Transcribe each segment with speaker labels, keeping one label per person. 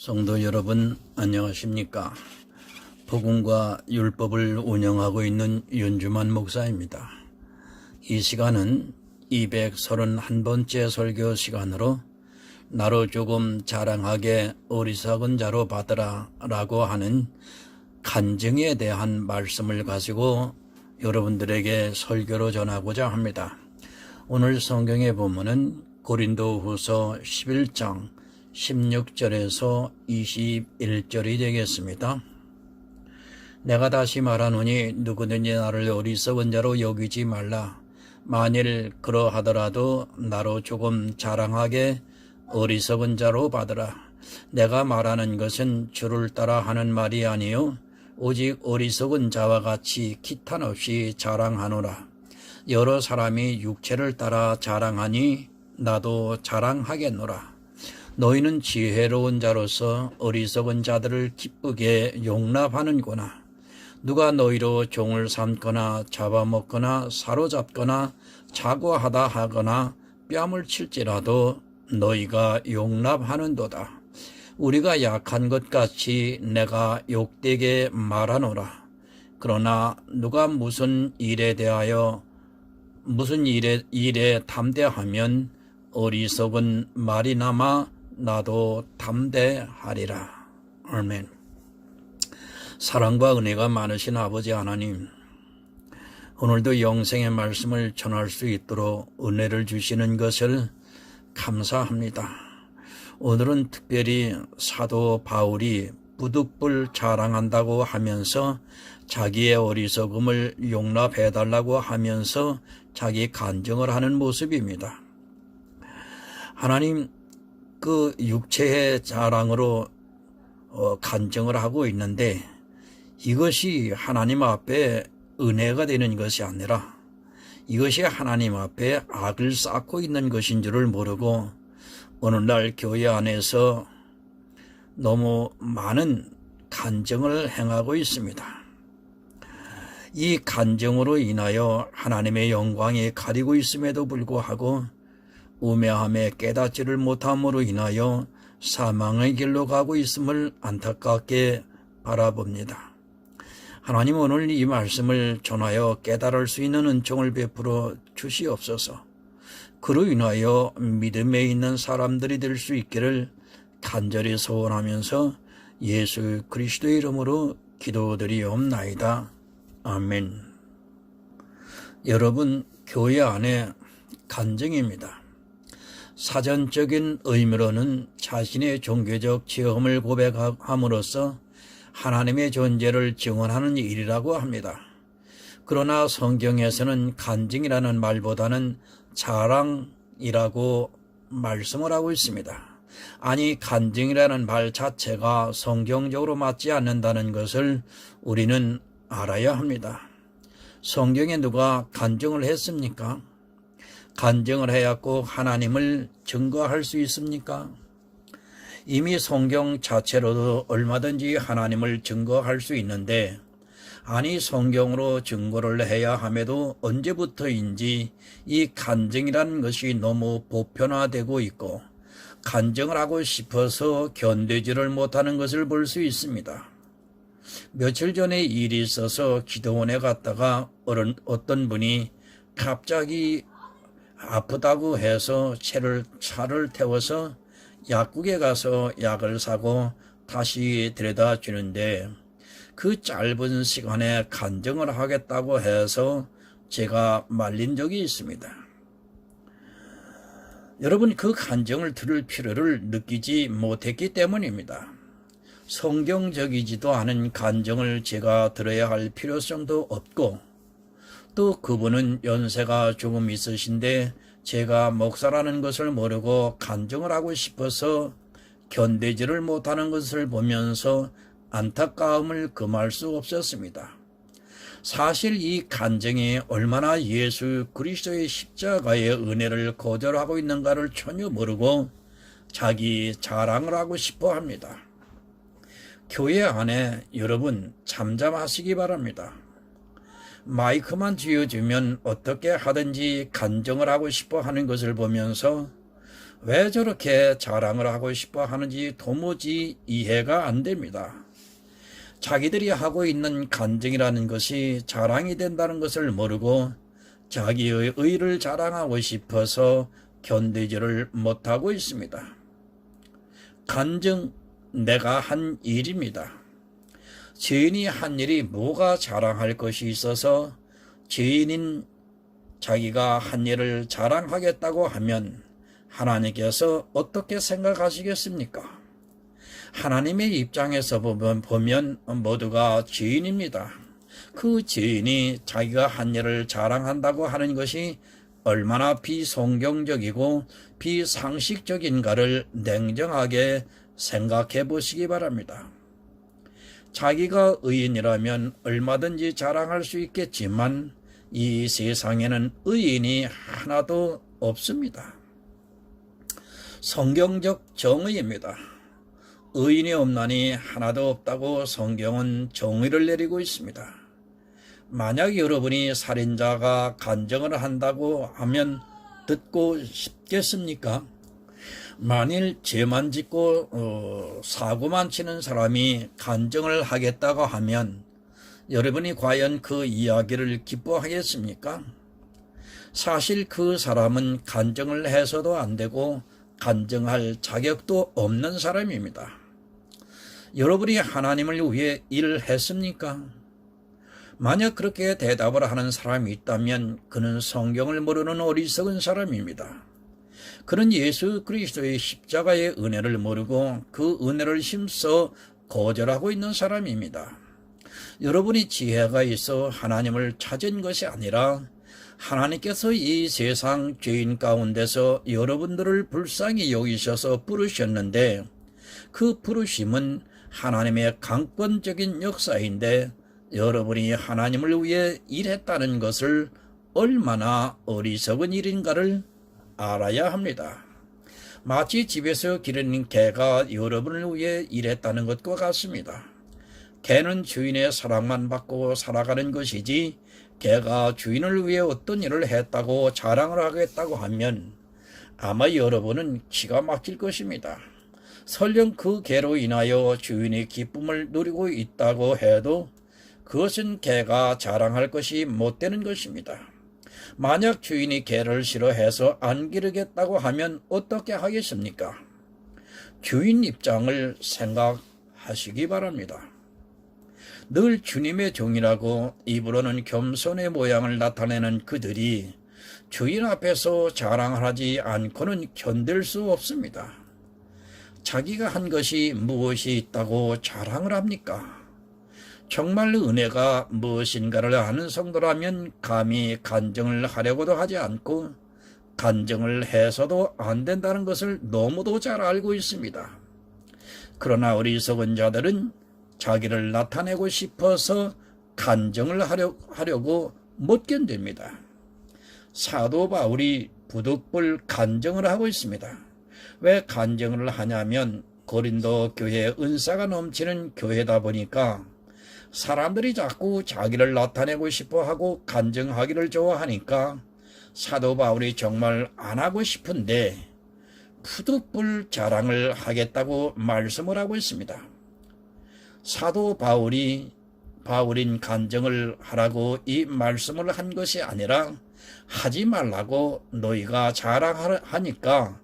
Speaker 1: 성도 여러분 안녕하십니까? 복음과 율법을 운영하고 있는 윤주만 목사입니다. 이 시간은 231번째 설교 시간으로 나로 조금 자랑하게 어리석은 자로 받으라 라고 하는 간증에 대한 말씀을 가지고 여러분들에게 설교로 전하고자 합니다. 오늘 성경의 본문은 고린도후서 11장 16절에서 21절이 되겠습니다. 내가 다시 말하노니 누구든지 나를 어리석은 자로 여기지 말라. 만일 그러하더라도 나로 조금 자랑하게 어리석은 자로 받으라. 내가 말하는 것은 주를 따라 하는 말이 아니요 오직 어리석은 자와 같이 기탄 없이 자랑하노라. 여러 사람이 육체를 따라 자랑하니 나도 자랑하겠노라. 너희는 지혜로운 자로서 어리석은 자들을 기쁘게 용납하는구나. 누가 너희로 종을 삼거나 잡아먹거나 사로잡거나 자고하다 하거나 뺨을 칠지라도 너희가 용납하는도다. 우리가 약한 것 같이 내가 욕되게 말하노라. 그러나 누가 무슨 일에 담대하면 어리석은 말이나마 나도 담대하리라. 아멘. 사랑과 은혜가 많으신 아버지 하나님, 오늘도 영생의 말씀을 전할 수 있도록 은혜를 주시는 것을 감사합니다. 오늘은 특별히 사도 바울이 부득불 자랑한다고 하면서 자기의 어리석음을 용납해달라고 하면서 자기 간증을 하는 모습입니다. 하나님, 그 육체의 자랑으로 간증을 하고 있는데 이것이 하나님 앞에 은혜가 되는 것이 아니라 이것이 하나님 앞에 악을 쌓고 있는 것인 줄을 모르고 오늘날 교회 안에서 너무 많은 간증을 행하고 있습니다. 이 간증으로 인하여 하나님의 영광이 가리고 있음에도 불구하고 우매함에 깨닫지를 못함으로 인하여 사망의 길로 가고 있음을 안타깝게 바라봅니다. 하나님, 오늘 이 말씀을 전하여 깨달을 수 있는 은총을 베풀어 주시옵소서. 그로 인하여 믿음에 있는 사람들이 될 수 있기를 간절히 소원하면서 예수 그리스도의 이름으로 기도드리옵나이다. 아멘. 여러분, 교회 안에 간증입니다. 사전적인 의미로는 자신의 종교적 체험을 고백함으로써 하나님의 존재를 증언하는 일이라고 합니다. 그러나 성경에서는 간증이라는 말보다는 자랑이라고 말씀을 하고 있습니다. 아니, 간증이라는 말 자체가 성경적으로 맞지 않는다는 것을 우리는 알아야 합니다. 성경에 누가 간증을 했습니까? 간증을 해야 꼭 하나님을 증거할 수 있습니까? 이미 성경 자체로도 얼마든지 하나님을 증거할 수 있는데, 아니 성경으로 증거를 해야 함에도 언제부터인지 이 간증이라는 것이 너무 보편화되고 있고 간증을 하고 싶어서 견디지를 못하는 것을 볼 수 있습니다. 며칠 전에 일이 있어서 기도원에 갔다가 어떤 분이 갑자기 아프다고 해서 차를 태워서 약국에 가서 약을 사고 다시 데려다 주는데 그 짧은 시간에 간증을 하겠다고 해서 제가 말린 적이 있습니다. 여러분, 그 간증을 들을 필요를 느끼지 못했기 때문입니다. 성경적이지도 않은 간증을 제가 들어야 할 필요성도 없고 또 그분은 연세가 조금 있으신데 제가 목사라는 것을 모르고 간증을 하고 싶어서 견디지를 못하는 것을 보면서 안타까움을 금할 수 없었습니다. 사실 이 간증이 얼마나 예수 그리스도의 십자가의 은혜를 거절하고 있는가를 전혀 모르고 자기 자랑을 하고 싶어 합니다. 교회 안에 여러분 잠잠하시기 바랍니다. 마이크만 쥐어주면 어떻게 하든지 간증을 하고 싶어 하는 것을 보면서 왜 저렇게 자랑을 하고 싶어 하는지 도무지 이해가 안 됩니다. 자기들이 하고 있는 간증이라는 것이 자랑이 된다는 것을 모르고 자기의 의를 자랑하고 싶어서 견디지를 못하고 있습니다. 간증, 내가 한 일입니다. 죄인이 한 일이 뭐가 자랑할 것이 있어서 죄인인 자기가 한 일을 자랑하겠다고 하면 하나님께서 어떻게 생각하시겠습니까? 하나님의 입장에서 보면 모두가 죄인입니다. 그 죄인이 자기가 한 일을 자랑한다고 하는 것이 얼마나 비성경적이고 비상식적인가를 냉정하게 생각해 보시기 바랍니다. 자기가 의인이라면 얼마든지 자랑할 수 있겠지만 이 세상에는 의인이 하나도 없습니다. 성경적 정의입니다. 의인이 없나니 하나도 없다고 성경은 정의를 내리고 있습니다. 만약 여러분이 살인자가 간증을 한다고 하면 듣고 싶겠습니까? 만일 죄만 짓고 사고만 치는 사람이 간증을 하겠다고 하면 여러분이 과연 그 이야기를 기뻐하겠습니까? 사실 그 사람은 간증을 해서도 안 되고 간증할 자격도 없는 사람입니다. 여러분이 하나님을 위해 일을 했습니까? 만약 그렇게 대답을 하는 사람이 있다면 그는 성경을 모르는 어리석은 사람입니다. 그는 예수 그리스도의 십자가의 은혜를 모르고 그 은혜를 힘써 거절하고 있는 사람입니다. 여러분이 지혜가 있어 하나님을 찾은 것이 아니라 하나님께서 이 세상 죄인 가운데서 여러분들을 불쌍히 여기셔서 부르셨는데 그 부르심은 하나님의 강권적인 역사인데 여러분이 하나님을 위해 일했다는 것을 얼마나 어리석은 일인가를 알아야 합니다. 마치 집에서 기르는 개가 여러분을 위해 일했다는 것과 같습니다. 개는 주인의 사랑만 받고 살아가는 것이지 개가 주인을 위해 어떤 일을 했다고 자랑을 하겠다고 하면 아마 여러분은 기가 막힐 것입니다. 설령 그 개로 인하여 주인의 기쁨을 누리고 있다고 해도 그것은 개가 자랑할 것이 못 되는 것입니다. 만약 주인이 개를 싫어해서 안 기르겠다고 하면 어떻게 하겠습니까? 주인 입장을 생각하시기 바랍니다. 늘 주님의 종이라고 입으로는 겸손의 모양을 나타내는 그들이 주인 앞에서 자랑을 하지 않고는 견딜 수 없습니다. 자기가 한 것이 무엇이 있다고 자랑을 합니까? 정말 은혜가 무엇인가를 아는 성도라면 감히 간증을 하려고도 하지 않고 간증을 해서도 안 된다는 것을 너무도 잘 알고 있습니다. 그러나 어리석은 자들은 자기를 나타내고 싶어서 간증을 하려고 못 견딥니다. 사도 바울이 부득불 간증을 하고 있습니다. 왜 간증을 하냐면 고린도 교회에 은사가 넘치는 교회다 보니까 사람들이 자꾸 자기를 나타내고 싶어하고 간증하기를 좋아하니까 사도 바울이 정말 안 하고 싶은데 부득불 자랑을 하겠다고 말씀을 하고 있습니다. 사도 바울인 간증을 하라고 이 말씀을 한 것이 아니라 하지 말라고 너희가 자랑하니까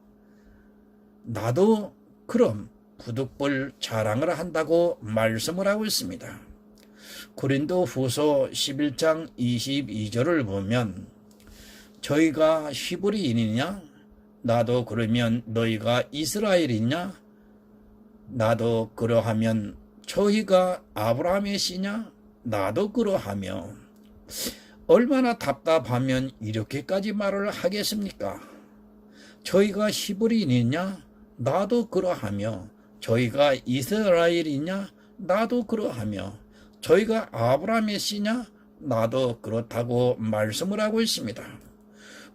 Speaker 1: 나도 그럼 부득불 자랑을 한다고 말씀을 하고 있습니다. 고린도 후서 11장 22절을 보면 저희가 히브리인이냐? 나도 그러면 너희가 이스라엘이냐? 나도 그러하면 저희가 아브라함의 씨냐? 나도 그러하며 얼마나 답답하면 이렇게까지 말을 하겠습니까? 저희가 히브리인이냐? 나도 그러하며 저희가 이스라엘이냐? 나도 그러하며 저희가 아브라함의 씨냐? 나도 그렇다고 말씀을 하고 있습니다.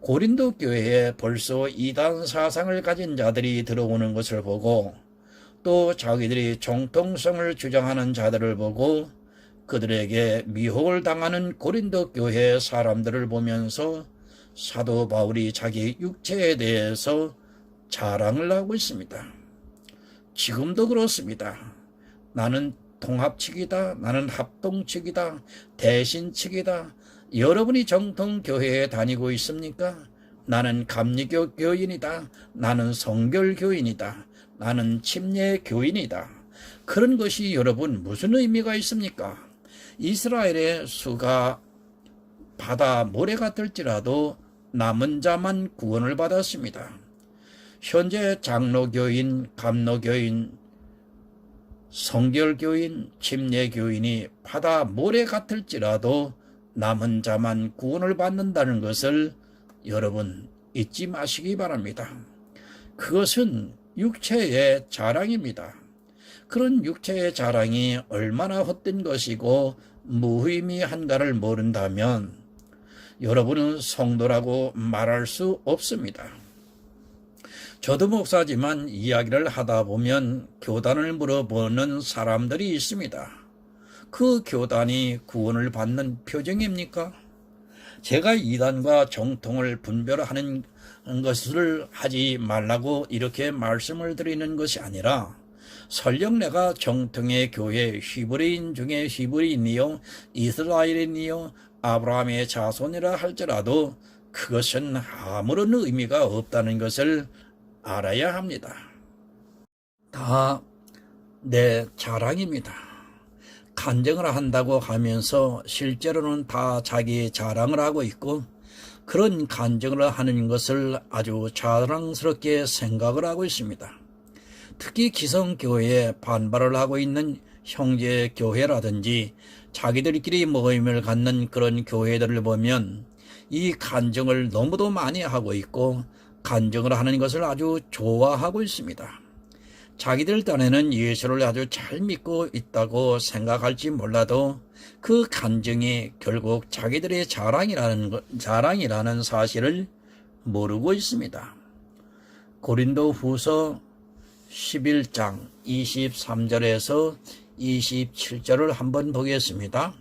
Speaker 1: 고린도 교회에 벌써 이단 사상을 가진 자들이 들어오는 것을 보고 또 자기들이 정통성을 주장하는 자들을 보고 그들에게 미혹을 당하는 고린도 교회 사람들을 보면서 사도 바울이 자기 육체에 대해서 자랑을 하고 있습니다. 지금도 그렇습니다. 나는 통합측이다. 나는 합동측이다. 대신측이다. 여러분이 정통교회에 다니고 있습니까? 나는 감리교 교인이다. 나는 성결교인이다. 나는 침례교인이다. 그런 것이 여러분 무슨 의미가 있습니까? 이스라엘의 수가 바다 모래가 될지라도 남은 자만 구원을 받았습니다. 현재 장로교인, 감로교인, 성결교인, 침례교인이 바다 모래 같을지라도 남은 자만 구원을 받는다는 것을 여러분 잊지 마시기 바랍니다. 그것은 육체의 자랑입니다. 그런 육체의 자랑이 얼마나 헛된 것이고 무의미한가를 모른다면 여러분은 성도라고 말할 수 없습니다. 저도 목사지만 이야기를 하다 보면 교단을 물어보는 사람들이 있습니다. 그 교단이 구원을 받는 표정입니까? 제가 이단과 정통을 분별하는 것을 하지 말라고 이렇게 말씀을 드리는 것이 아니라 설령 내가 정통의 교회 히브리인 중에 히브리인이요 이스라엘인이요 아브라함의 자손이라 할지라도 그것은 아무런 의미가 없다는 것을 알아야 합니다. 다 내 자랑입니다. 간증을 한다고 하면서 실제로는 다 자기 자랑을 하고 있고 그런 간증을 하는 것을 아주 자랑스럽게 생각을 하고 있습니다. 특히 기성교회에 반발을 하고 있는 형제교회라든지 자기들끼리 모임을 갖는 그런 교회들을 보면 이 간증을 너무도 많이 하고 있고 간증을 하는 것을 아주 좋아하고 있습니다. 자기들 딴에는 예수를 아주 잘 믿고 있다고 생각할지 몰라도 그 간증이 결국 자기들의 자랑이라는 사실을 모르고 있습니다. 고린도 후서 11장 23절에서 27절을 한번 보겠습니다.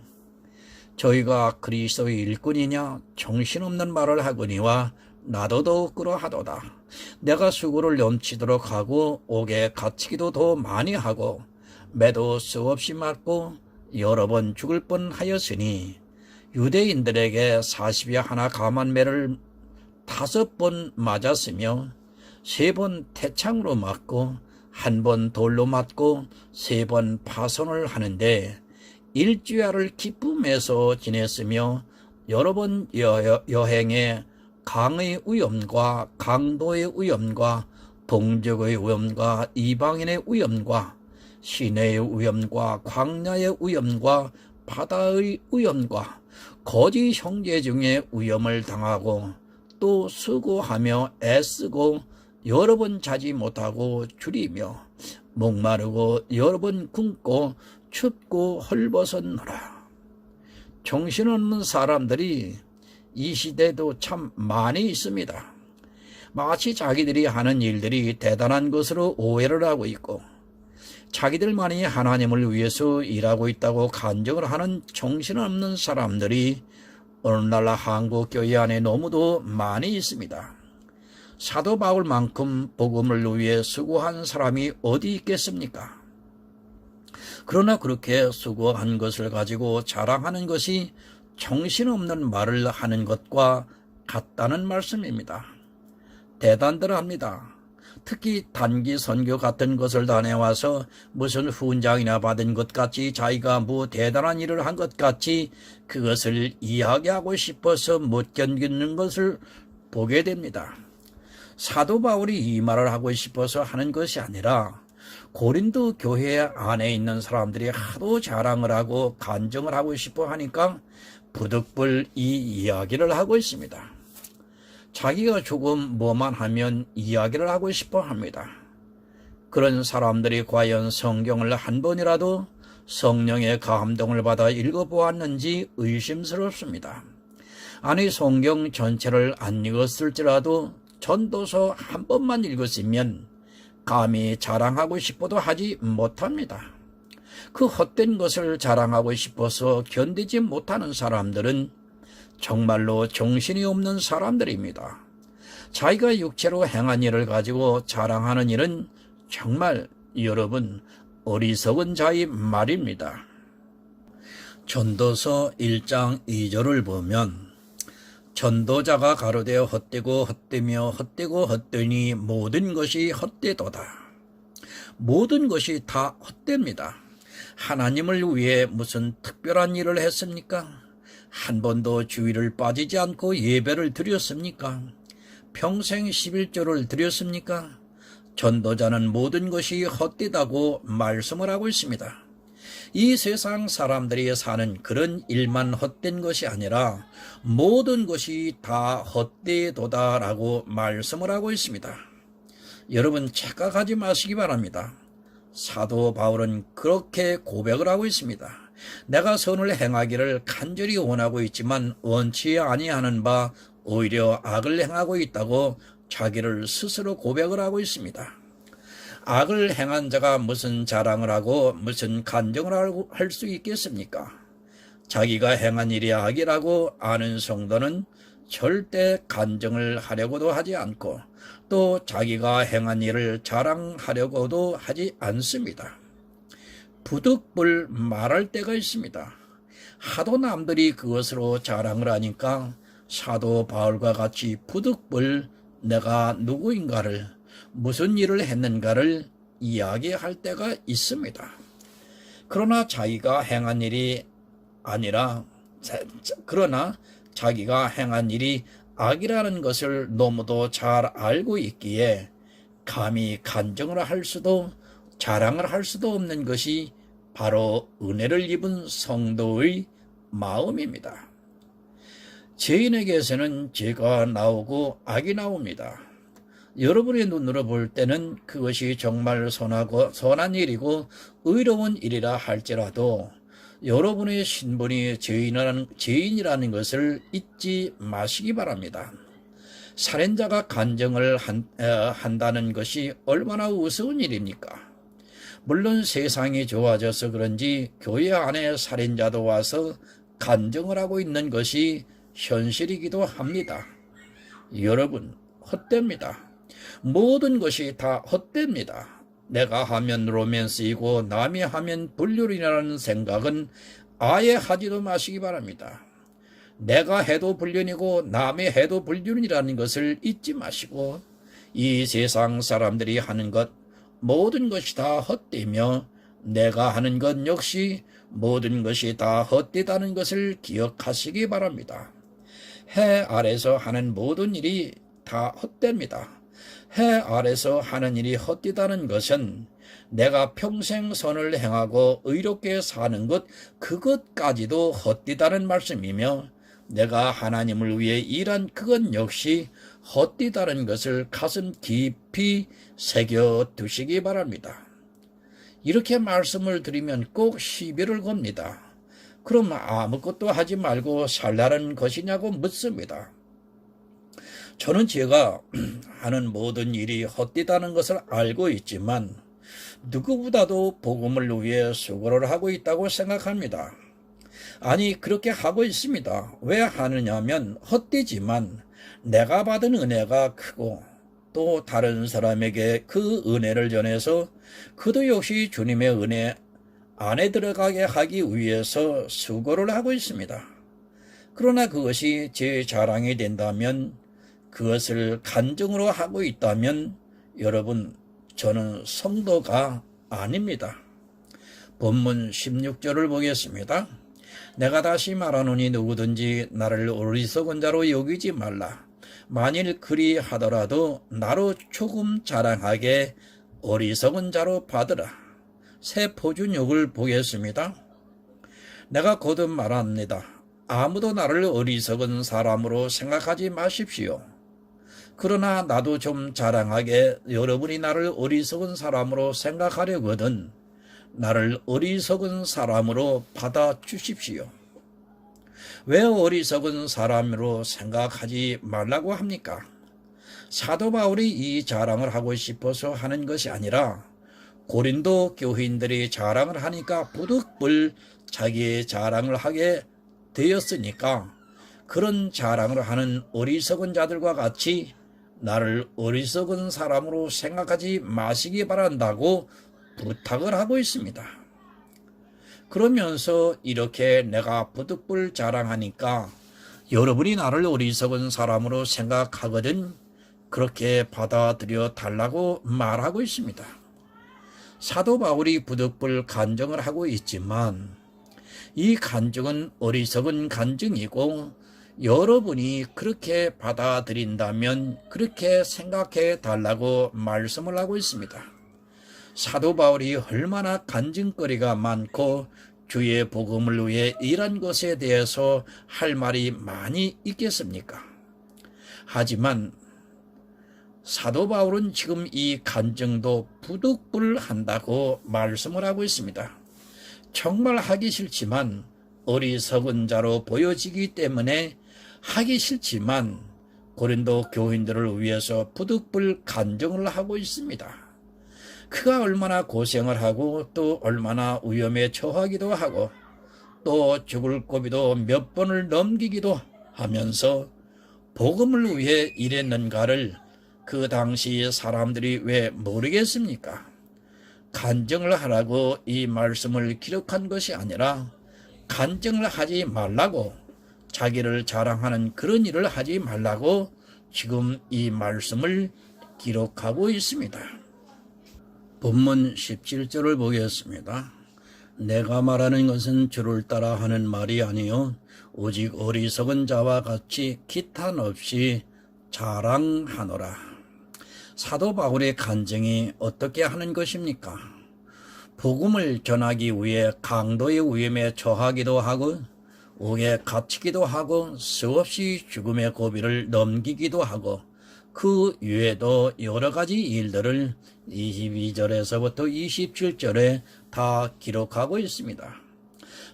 Speaker 1: 저희가 그리스도의 일꾼이냐 정신없는 말을 하거니와 나도 더욱 그러하도다. 내가 수고를 넘치도록 하고 옥에 갇히기도 더 많이 하고 매도 수없이 맞고 여러 번 죽을 뻔하였으니 유대인들에게 40여 하나 감한 매를 5번 맞았으며 3번 태창으로 맞고 1번 돌로 맞고 3번 파손을 하는데 일주야를 기쁨에서 지냈으며 여러 번 여행에 강의 위험과 강도의 위험과 동족의 위험과 이방인의 위험과 시내의 위험과 광야의 위험과 바다의 위험과 거짓 형제 중에 위험을 당하고 또 수고하며 애쓰고 여러 번 자지 못하고 줄이며 목마르고 여러 번 굶고 춥고 헐벗었노라. 정신없는 사람들이 이 시대도 참 많이 있습니다. 마치 자기들이 하는 일들이 대단한 것으로 오해를 하고 있고 자기들만이 하나님을 위해서 일하고 있다고 간증을 하는 정신없는 사람들이 오늘날 한국 교회 안에 너무도 많이 있습니다. 사도 바울만큼 복음을 위해 수고한 사람이 어디 있겠습니까? 그러나 그렇게 수고한 것을 가지고 자랑하는 것이 정신없는 말을 하는 것과 같다는 말씀입니다. 대단들 합니다. 특히 단기 선교 같은 것을 다녀와서 무슨 훈장이나 받은 것 같이 자기가 뭐 대단한 일을 한 것 같이 그것을 이야기하고 싶어서 못 견디는 것을 보게 됩니다. 사도 바울이 이 말을 하고 싶어서 하는 것이 아니라 고린도 교회 안에 있는 사람들이 하도 자랑을 하고 간증을 하고 싶어 하니까 부득불 이 이야기를 하고 있습니다. 자기가 조금 뭐만 하면 이야기를 하고 싶어 합니다. 그런 사람들이 과연 성경을 한 번이라도 성령의 감동을 받아 읽어보았는지 의심스럽습니다. 아니 성경 전체를 안 읽었을지라도 전도서 한 번만 읽었으면 감히 자랑하고 싶어도 하지 못합니다. 그 헛된 것을 자랑하고 싶어서 견디지 못하는 사람들은 정말로 정신이 없는 사람들입니다. 자기가 육체로 행한 일을 가지고 자랑하는 일은 정말 여러분 어리석은 자의 말입니다. 전도서 1장 2절을 보면 전도자가 가로되 헛되고 헛되며 헛되고 헛되니 모든 것이 헛되도다. 모든 것이 다 헛됩니다. 하나님을 위해 무슨 특별한 일을 했습니까? 한 번도 주일을 빠지지 않고 예배를 드렸습니까? 평생 11조를 드렸습니까? 전도자는 모든 것이 헛되다고 말씀을 하고 있습니다. 이 세상 사람들이 사는 그런 일만 헛된 것이 아니라 모든 것이 다 헛되도다라고 말씀을 하고 있습니다. 여러분 착각하지 마시기 바랍니다. 사도 바울은 그렇게 고백을 하고 있습니다. 내가 선을 행하기를 간절히 원하고 있지만 원치 아니하는 바 오히려 악을 행하고 있다고 자기를 스스로 고백을 하고 있습니다. 악을 행한 자가 무슨 자랑을 하고 무슨 간증을 할 수 있겠습니까? 자기가 행한 일이 악이라고 아는 성도는 절대 간증을 하려고도 하지 않고 또 자기가 행한 일을 자랑하려고도 하지 않습니다. 부득불 말할 때가 있습니다. 하도 남들이 그것으로 자랑을 하니까 사도 바울과 같이 부득불 내가 누구인가를 무슨 일을 했는가를 이야기할 때가 있습니다. 그러나 자기가 행한 일이 악이라는 것을 너무도 잘 알고 있기에 감히 간증을 할 수도 자랑을 할 수도 없는 것이 바로 은혜를 입은 성도의 마음입니다. 죄인에게서는 죄가 나오고 악이 나옵니다. 여러분의 눈으로 볼 때는 그것이 정말 선한 일이고 의로운 일이라 할지라도 여러분의 신분이 죄인이라는 것을 잊지 마시기 바랍니다. 살인자가 간증을 한다는 것이 얼마나 우스운 일입니까? 물론 세상이 좋아져서 그런지 교회 안에 살인자도 와서 간증을 하고 있는 것이 현실이기도 합니다. 여러분, 헛됩니다. 모든 것이 다 헛됩니다. 내가 하면 로맨스이고 남이 하면 불륜이라는 생각은 아예 하지도 마시기 바랍니다. 내가 해도 불륜이고 남이 해도 불륜이라는 것을 잊지 마시고 이 세상 사람들이 하는 것 모든 것이 다 헛되며 내가 하는 것 역시 모든 것이 다 헛되다는 것을 기억하시기 바랍니다. 해 아래서 하는 모든 일이 다 헛됩니다. 해 아래서 하는 일이 헛되다는 것은 내가 평생 선을 행하고 의롭게 사는 것 그것까지도 헛되다는 말씀이며 내가 하나님을 위해 일한 그것 역시 헛되다는 것을 가슴 깊이 새겨 두시기 바랍니다. 이렇게 말씀을 드리면 꼭 시비를 겁니다. 그럼 아무것도 하지 말고 살라는 것이냐고 묻습니다. 저는 제가 하는 모든 일이 헛되다는 것을 알고 있지만 누구보다도 복음을 위해 수고를 하고 있다고 생각합니다. 아니 그렇게 하고 있습니다. 왜 하느냐면 헛되지만 내가 받은 은혜가 크고 또 다른 사람에게 그 은혜를 전해서 그도 역시 주님의 은혜 안에 들어가게 하기 위해서 수고를 하고 있습니다. 그러나 그것이 제 자랑이 된다면 그것을 간증으로 하고 있다면 여러분 저는 성도가 아닙니다. 본문 16절을 보겠습니다. 내가 다시 말하노니 누구든지 나를 어리석은 자로 여기지 말라. 만일 그리 하더라도 나로 조금 자랑하게 어리석은 자로 받으라. 새 포준역을 보겠습니다. 내가 거듭 말합니다. 아무도 나를 어리석은 사람으로 생각하지 마십시오. 그러나 나도 좀 자랑하게 여러분이 나를 어리석은 사람으로 생각하려거든 나를 어리석은 사람으로 받아주십시오. 왜 어리석은 사람으로 생각하지 말라고 합니까? 사도 바울이 이 자랑을 하고 싶어서 하는 것이 아니라 고린도 교인들이 자랑을 하니까 부득불 자기의 자랑을 하게 되었으니까 그런 자랑을 하는 어리석은 자들과 같이 나를 어리석은 사람으로 생각하지 마시기 바란다고 부탁을 하고 있습니다. 그러면서 이렇게 내가 부득불 자랑하니까 여러분이 나를 어리석은 사람으로 생각하거든 그렇게 받아들여 달라고 말하고 있습니다. 사도 바울이 부득불 간증을 하고 있지만 이 간증은 어리석은 간증이고 여러분이 그렇게 받아들인다면 그렇게 생각해 달라고 말씀을 하고 있습니다. 사도 바울이 얼마나 간증거리가 많고 주의 복음을 위해 일한 것에 대해서 할 말이 많이 있겠습니까? 하지만 사도 바울은 지금 이 간증도 부득불한다고 말씀을 하고 있습니다. 정말 하기 싫지만 어리석은 자로 보여지기 때문에 하기 싫지만 고린도 교인들을 위해서 부득불 간증을 하고 있습니다. 그가 얼마나 고생을 하고 또 얼마나 위험에 처하기도 하고 또 죽을 고비도 몇 번을 넘기기도 하면서 복음을 위해 일했는가를 그 당시 사람들이 왜 모르겠습니까? 간증을 하라고 이 말씀을 기록한 것이 아니라 간증을 하지 말라고 자기를 자랑하는 그런 일을 하지 말라고 지금 이 말씀을 기록하고 있습니다. 본문 17절을 보겠습니다. 내가 말하는 것은 주를 따라 하는 말이 아니요 오직 어리석은 자와 같이 기탄 없이 자랑하노라. 사도 바울의 간증이 어떻게 하는 것입니까? 복음을 전하기 위해 강도의 위험에 처하기도 하고 옥에 갇히기도 하고 수없이 죽음의 고비를 넘기기도 하고 그 외에도 여러 가지 일들을 22절에서부터 27절에 다 기록하고 있습니다.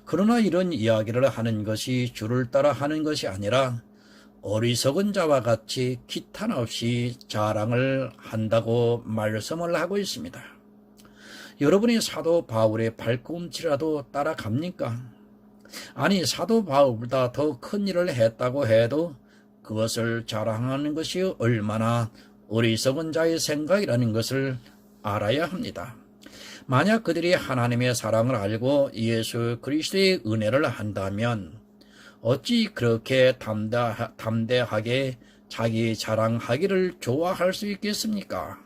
Speaker 1: 그러나 이런 이야기를 하는 것이 주를 따라 하는 것이 아니라 어리석은 자와 같이 기탄 없이 자랑을 한다고 말씀을 하고 있습니다. 여러분이 사도 바울의 발꿈치라도 따라갑니까? 아니 사도 바울보다 더 큰 일을 했다고 해도 그것을 자랑하는 것이 얼마나 어리석은 자의 생각이라는 것을 알아야 합니다. 만약 그들이 하나님의 사랑을 알고 예수 그리스도의 은혜를 한다면 어찌 그렇게 담대하게 자기 자랑하기를 좋아할 수 있겠습니까?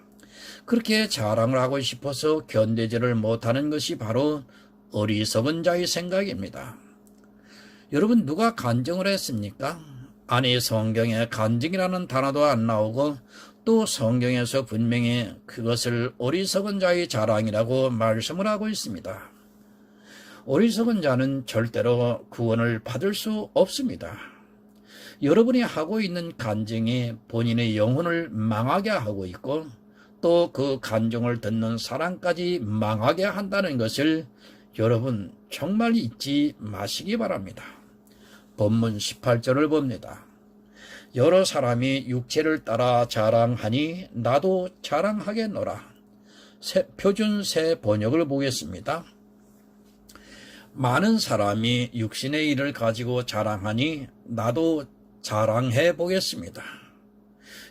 Speaker 1: 그렇게 자랑을 하고 싶어서 견디지를 못하는 것이 바로 어리석은 자의 생각입니다. 여러분 누가 간증을 했습니까? 아니 성경에 간증이라는 단어도 안 나오고 또 성경에서 분명히 그것을 어리석은 자의 자랑이라고 말씀을 하고 있습니다. 어리석은 자는 절대로 구원을 받을 수 없습니다. 여러분이 하고 있는 간증이 본인의 영혼을 망하게 하고 있고 또 그 간증을 듣는 사람까지 망하게 한다는 것을 여러분 정말 잊지 마시기 바랍니다. 본문 18절을 봅니다. 여러 사람이 육체를 따라 자랑하니 나도 자랑하겠노라. 표준 새 번역을 보겠습니다. 많은 사람이 육신의 일을 가지고 자랑하니 나도 자랑해 보겠습니다.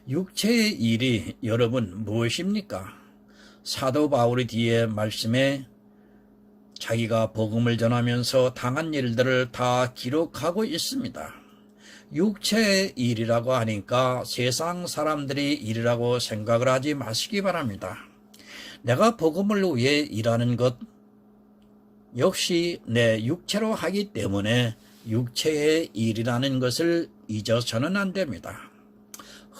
Speaker 1: 육체의 일이 여러분 무엇입니까? 사도 바울이 뒤에 말씀에 자기가 복음을 전하면서 당한 일들을 다 기록하고 있습니다. 육체의 일이라고 하니까 세상 사람들이 일이라고 생각을 하지 마시기 바랍니다. 내가 복음을 위해 일하는 것 역시 내 육체로 하기 때문에 육체의 일이라는 것을 잊어서는 안 됩니다.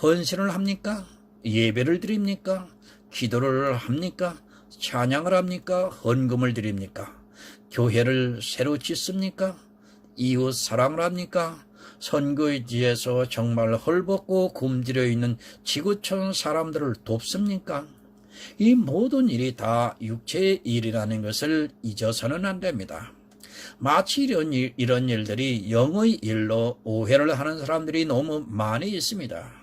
Speaker 1: 헌신을 합니까? 예배를 드립니까? 기도를 합니까? 찬양을 합니까? 헌금을 드립니까? 교회를 새로 짓습니까? 이웃 사랑을 합니까? 선거지에서 정말 헐벗고 굶주려 있는 지구촌 사람들을 돕습니까? 이 모든 일이 다 육체의 일이라는 것을 잊어서는 안 됩니다. 마치 이런 일들이 영의 일로 오해를 하는 사람들이 너무 많이 있습니다.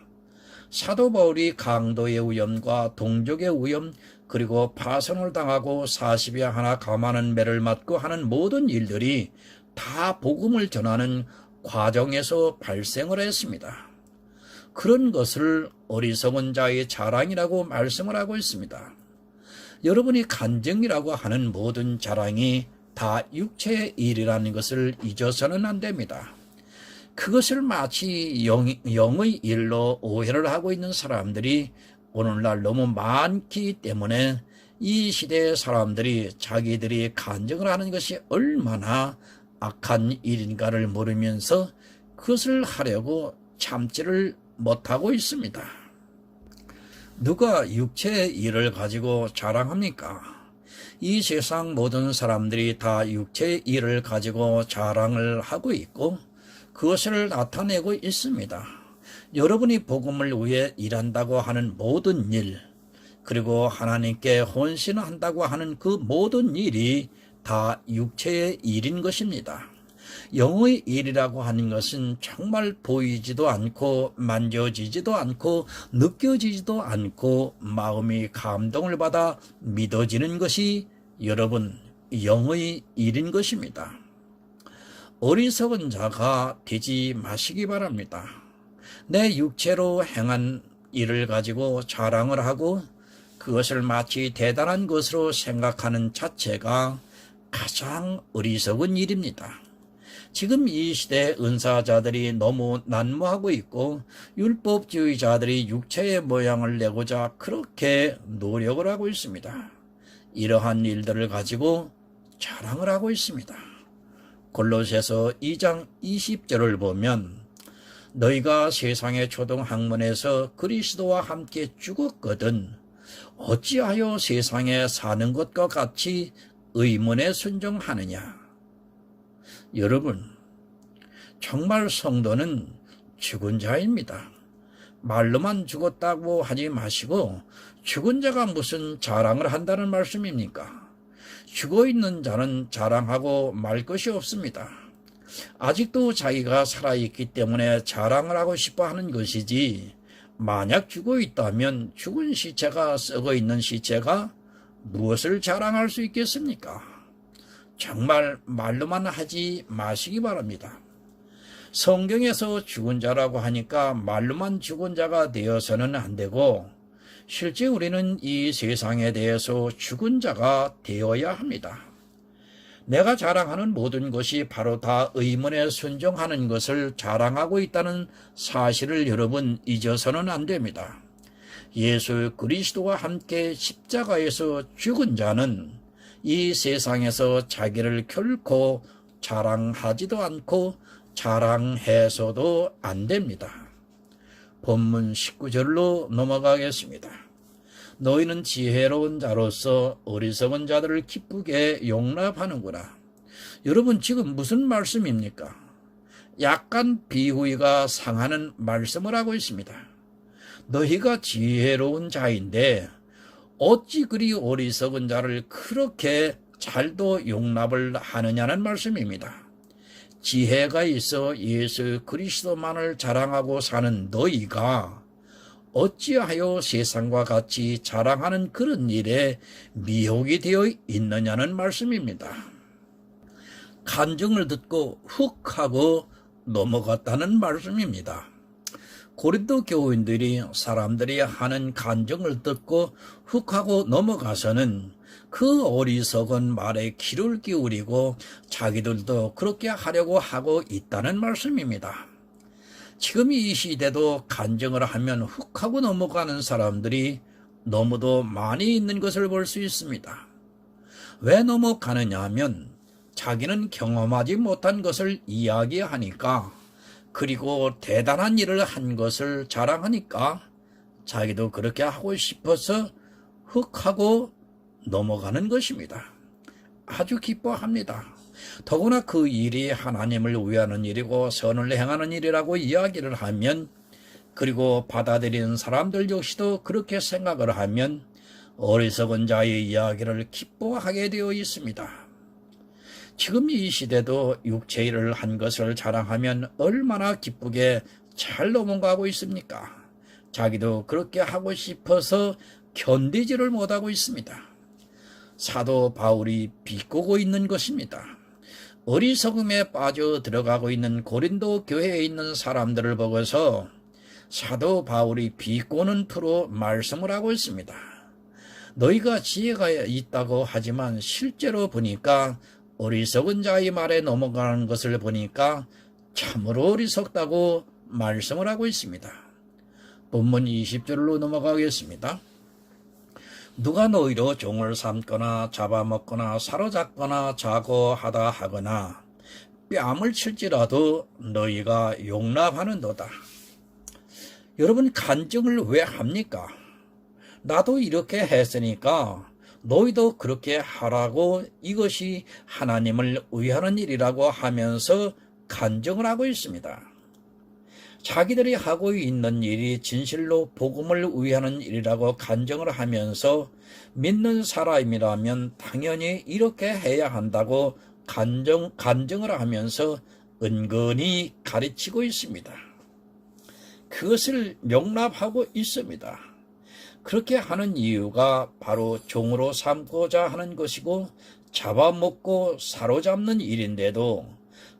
Speaker 1: 사도 바울이 강도의 위험과 동족의 위험 그리고 파선을 당하고 40여 하나 감하는 매를 맞고 하는 모든 일들이 다 복음을 전하는 과정에서 발생을 했습니다. 그런 것을 어리석은 자의 자랑이라고 말씀을 하고 있습니다. 여러분이 간증이라고 하는 모든 자랑이 다 육체의 일이라는 것을 잊어서는 안 됩니다. 그것을 마치 영의 일로 오해를 하고 있는 사람들이 오늘날 너무 많기 때문에 이 시대의 사람들이 자기들이 간증을 하는 것이 얼마나 악한 일인가를 모르면서 그것을 하려고 참지를 못하고 있습니다. 누가 육체의 일을 가지고 자랑합니까? 이 세상 모든 사람들이 다 육체의 일을 가지고 자랑을 하고 있고 그것을 나타내고 있습니다. 여러분이 복음을 위해 일한다고 하는 모든 일, 그리고 하나님께 헌신한다고 하는 그 모든 일이 다 육체의 일인 것입니다. 영의 일이라고 하는 것은 정말 보이지도 않고 만져지지도 않고 느껴지지도 않고 마음이 감동을 받아 믿어지는 것이 여러분 영의 일인 것입니다. 어리석은 자가 되지 마시기 바랍니다. 내 육체로 행한 일을 가지고 자랑을 하고 그것을 마치 대단한 것으로 생각하는 자체가 가장 어리석은 일입니다. 지금 이 시대 은사자들이 너무 난무하고 있고 율법주의자들이 육체의 모양을 내고자 그렇게 노력을 하고 있습니다. 이러한 일들을 가지고 자랑을 하고 있습니다. 골로새서 2장 20절을 보면 너희가 세상의 초등학문에서 그리스도와 함께 죽었거든 어찌하여 세상에 사는 것과 같이 의문에 순종하느냐. 여러분, 정말 성도는 죽은 자입니다. 말로만 죽었다고 하지 마시고 죽은 자가 무슨 자랑을 한다는 말씀입니까? 죽어있는 자는 자랑하고 말 것이 없습니다. 아직도 자기가 살아있기 때문에 자랑을 하고 싶어 하는 것이지 만약 죽어있다면 죽은 시체가 썩어있는 시체가 무엇을 자랑할 수 있겠습니까? 정말 말로만 하지 마시기 바랍니다. 성경에서 죽은 자라고 하니까 말로만 죽은 자가 되어서는 안 되고 실제 우리는 이 세상에 대해서 죽은 자가 되어야 합니다. 내가 자랑하는 모든 것이 바로 다 의문에 순종하는 것을 자랑하고 있다는 사실을 여러분 잊어서는 안 됩니다. 예수 그리스도와 함께 십자가에서 죽은 자는 이 세상에서 자기를 결코 자랑하지도 않고 자랑해서도 안 됩니다. 본문 19절로 넘어가겠습니다. 너희는 지혜로운 자로서 어리석은 자들을 기쁘게 용납하는구나. 여러분 지금 무슨 말씀입니까? 약간 비후의가 상하는 말씀을 하고 있습니다. 너희가 지혜로운 자인데 어찌 그리 어리석은 자를 그렇게 잘도 용납을 하느냐는 말씀입니다. 지혜가 있어 예수 그리스도만을 자랑하고 사는 너희가 어찌하여 세상과 같이 자랑하는 그런 일에 미혹이 되어 있느냐는 말씀입니다. 간증을 듣고 훅 하고 넘어갔다는 말씀입니다. 고린도 교인들이 사람들이 하는 간증을 듣고 훅 하고 넘어가서는 그 어리석은 말에 귀를 기울이고 자기들도 그렇게 하려고 하고 있다는 말씀입니다. 지금 이 시대도 간증을 하면 훅 하고 넘어가는 사람들이 너무도 많이 있는 것을 볼 수 있습니다. 왜 넘어가느냐 하면 자기는 경험하지 못한 것을 이야기하니까, 그리고 대단한 일을 한 것을 자랑하니까 자기도 그렇게 하고 싶어서 훅 하고 넘어가는 것입니다. 아주 기뻐합니다. 더구나 그 일이 하나님을 위하는 일이고 선을 행하는 일이라고 이야기를 하면, 그리고 받아들이는 사람들 역시도 그렇게 생각을 하면 어리석은 자의 이야기를 기뻐하게 되어 있습니다. 지금 이 시대도 육체일을 한 것을 자랑하면 얼마나 기쁘게 잘 넘어가고 있습니까? 자기도 그렇게 하고 싶어서 견디지를 못하고 있습니다. 사도 바울이 비꼬고 있는 것입니다. 어리석음에 빠져 들어가고 있는 고린도 교회에 있는 사람들을 보고서 사도 바울이 비꼬는 투로 말씀을 하고 있습니다. 너희가 지혜가 있다고 하지만 실제로 보니까 어리석은 자의 말에 넘어가는 것을 보니까 참으로 어리석다고 말씀을 하고 있습니다. 본문 20절로 넘어가겠습니다. 누가 너희로 종을 삼거나 잡아먹거나 사로잡거나 자고하다 하거나 뺨을 칠지라도 너희가 용납하는도다. 여러분, 간증을 왜 합니까? 나도 이렇게 했으니까 너희도 그렇게 하라고, 이것이 하나님을 위하는 일이라고 하면서 간증을 하고 있습니다. 자기들이 하고 있는 일이 진실로 복음을 위하는 일이라고 간증을 하면서 믿는 사람이라면 당연히 이렇게 해야 한다고 간증을 하면서 은근히 가르치고 있습니다. 그것을 용납하고 있습니다. 그렇게 하는 이유가 바로 종으로 삼고자 하는 것이고 잡아먹고 사로잡는 일인데도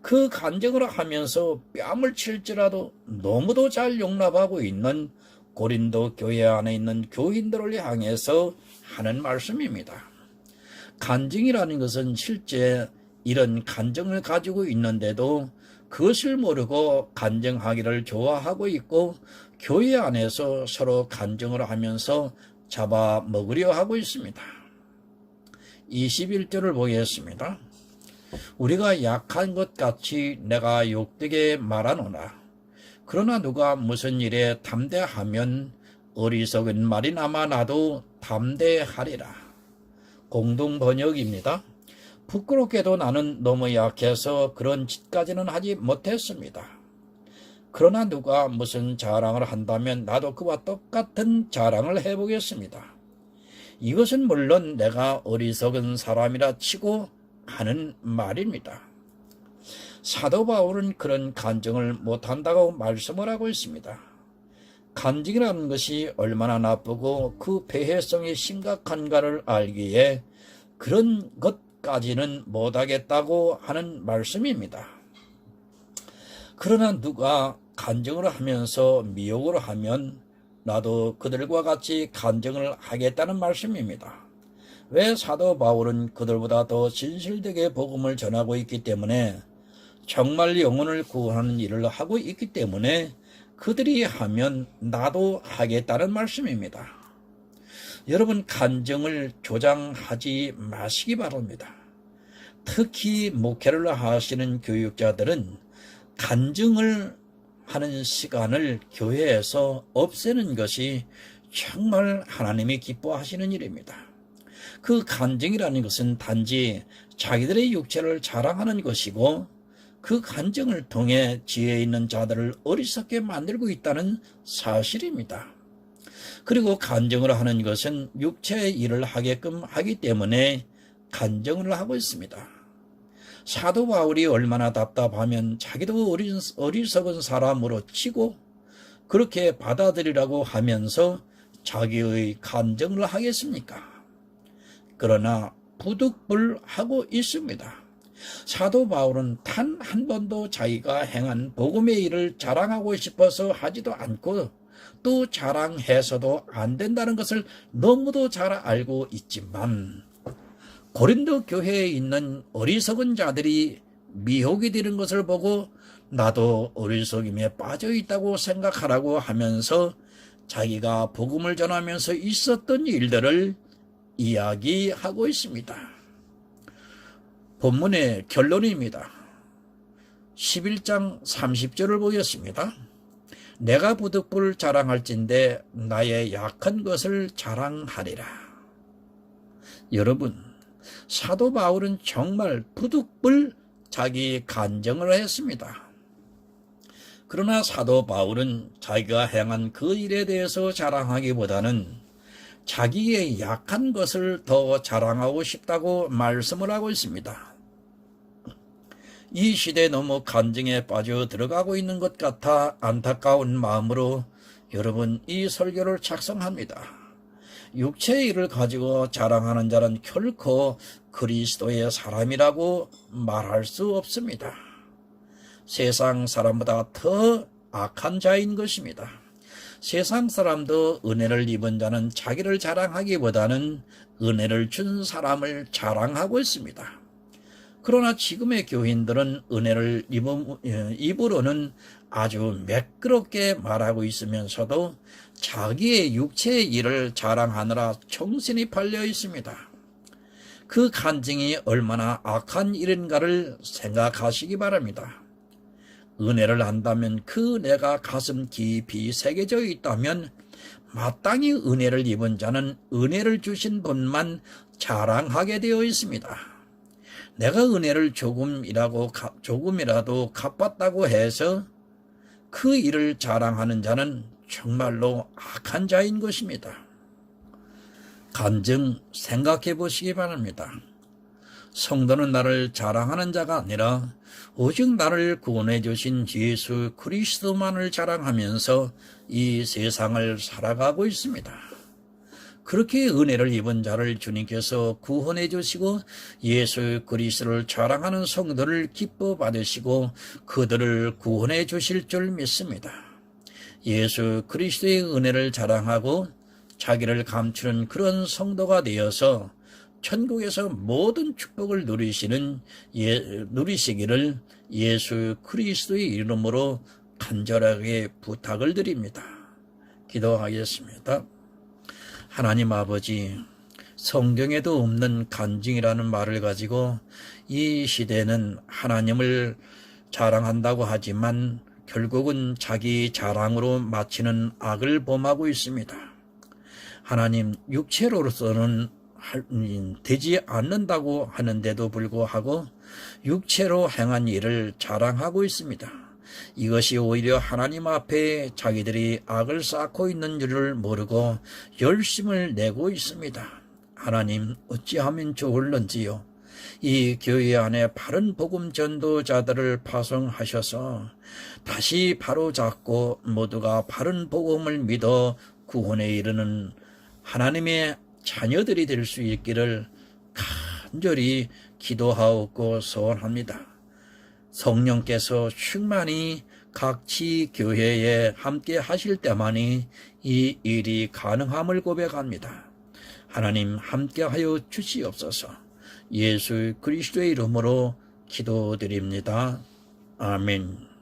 Speaker 1: 그 간증을 하면서 뺨을 칠지라도 너무도 잘 용납하고 있는 고린도 교회 안에 있는 교인들을 향해서 하는 말씀입니다. 간증이라는 것은 실제 이런 간증을 가지고 있는데도 그것을 모르고 간증하기를 좋아하고 있고 교회 안에서 서로 간증을 하면서 잡아먹으려 하고 있습니다. 21절을 보겠습니다. 우리가 약한 것 같이 내가 욕되게 말하노라. 그러나 누가 무슨 일에 담대하면 어리석은 말이나마 나도 담대하리라. 공동 번역입니다. 부끄럽게도 나는 너무 약해서 그런 짓까지는 하지 못했습니다. 그러나 누가 무슨 자랑을 한다면 나도 그와 똑같은 자랑을 해보겠습니다. 이것은 물론 내가 어리석은 사람이라 치고 하는 말입니다. 사도 바울은 그런 간증을 못한다고 말씀을 하고 있습니다. 간증이라는 것이 얼마나 나쁘고 그 폐해성이 심각한가를 알기에 그런 것까지는 못하겠다고 하는 말씀입니다. 그러나 누가 간증을 하면서 미혹을 하면 나도 그들과 같이 간증을 하겠다는 말씀입니다. 왜 사도 바울은 그들보다 더 진실되게 복음을 전하고 있기 때문에, 정말 영혼을 구하는 일을 하고 있기 때문에 그들이 하면 나도 하겠다는 말씀입니다. 여러분, 간증을 조장하지 마시기 바랍니다. 특히 목회를 하시는 교육자들은 간증을 하는 시간을 교회에서 없애는 것이 정말 하나님이 기뻐하시는 일입니다. 그 간증이라는 것은 단지 자기들의 육체를 자랑하는 것이고 그 간증을 통해 지혜 있는 자들을 어리석게 만들고 있다는 사실입니다. 그리고 간증을 하는 것은 육체의 일을 하게끔 하기 때문에 간증을 하고 있습니다. 사도 바울이 얼마나 답답하면 자기도 어리석은 사람으로 치고 그렇게 받아들이라고 하면서 자기의 간증을 하겠습니까? 그러나 부득불하고 있습니다. 사도 바울은 단 한 번도 자기가 행한 복음의 일을 자랑하고 싶어서 하지도 않고 또 자랑해서도 안 된다는 것을 너무도 잘 알고 있지만, 고린도 교회에 있는 어리석은 자들이 미혹이 되는 것을 보고 나도 어리석임에 빠져 있다고 생각하라고 하면서 자기가 복음을 전하면서 있었던 일들을 이야기하고 있습니다. 본문의 결론입니다. 11장 30절을 보겠습니다. 내가 부득불 자랑할진대 나의 약한 것을 자랑하리라. 여러분, 사도 바울은 정말 부득불 자기 간증을 했습니다. 그러나 사도 바울은 자기가 행한 그 일에 대해서 자랑하기보다는 자기의 약한 것을 더 자랑하고 싶다고 말씀을 하고 있습니다. 이 시대에 너무 간증에 빠져 들어가고 있는 것 같아 안타까운 마음으로 여러분, 이 설교를 작성합니다. 육체의 일을 가지고 자랑하는 자는 결코 그리스도의 사람이라고 말할 수 없습니다. 세상 사람보다 더 악한 자인 것입니다. 세상 사람도 은혜를 입은 자는 자기를 자랑하기보다는 은혜를 준 사람을 자랑하고 있습니다. 그러나 지금의 교인들은 은혜를 입으로는 아주 매끄럽게 말하고 있으면서도 자기의 육체의 일을 자랑하느라 정신이 팔려 있습니다. 그 간증이 얼마나 악한 일인가를 생각하시기 바랍니다. 은혜를 안다면 그 은혜가 가슴 깊이 새겨져 있다면 마땅히 은혜를 입은 자는 은혜를 주신 분만 자랑하게 되어 있습니다. 내가 은혜를 조금이라도 갚았다고 해서 그 일을 자랑하는 자는 정말로 악한 자인 것입니다. 간증 생각해 보시기 바랍니다. 성도는 나를 자랑하는 자가 아니라 오직 나를 구원해 주신 예수 그리스도만을 자랑하면서 이 세상을 살아가고 있습니다. 그렇게 은혜를 입은 자를 주님께서 구원해 주시고 예수 그리스도를 자랑하는 성도를 기뻐 받으시고 그들을 구원해 주실 줄 믿습니다. 예수 그리스도의 은혜를 자랑하고 자기를 감추는 그런 성도가 되어서 천국에서 모든 축복을 누리시기를 예수 그리스도의 이름으로 간절하게 부탁을 드립니다. 기도하겠습니다. 하나님 아버지, 성경에도 없는 간증이라는 말을 가지고 이 시대는 하나님을 자랑한다고 하지만 결국은 자기 자랑으로 마치는 악을 범하고 있습니다. 하나님, 육체로서는 되지 않는다고 하는데도 불구하고 육체로 행한 일을 자랑하고 있습니다. 이것이 오히려 하나님 앞에 자기들이 악을 쌓고 있는 줄을 모르고 열심을 내고 있습니다. 하나님, 어찌하면 좋을런지요. 이 교회 안에 바른 복음 전도자들을 파송하셔서 다시 바로잡고 모두가 바른 복음을 믿어 구원에 이르는 하나님의 자녀들이 될 수 있기를 간절히 기도하옵고 소원합니다. 성령께서 충만히 각 지교회에 함께 하실 때만이 이 일이 가능함을 고백합니다. 하나님 함께하여 주시옵소서. 예수 그리스도의 이름으로 기도드립니다. 아멘.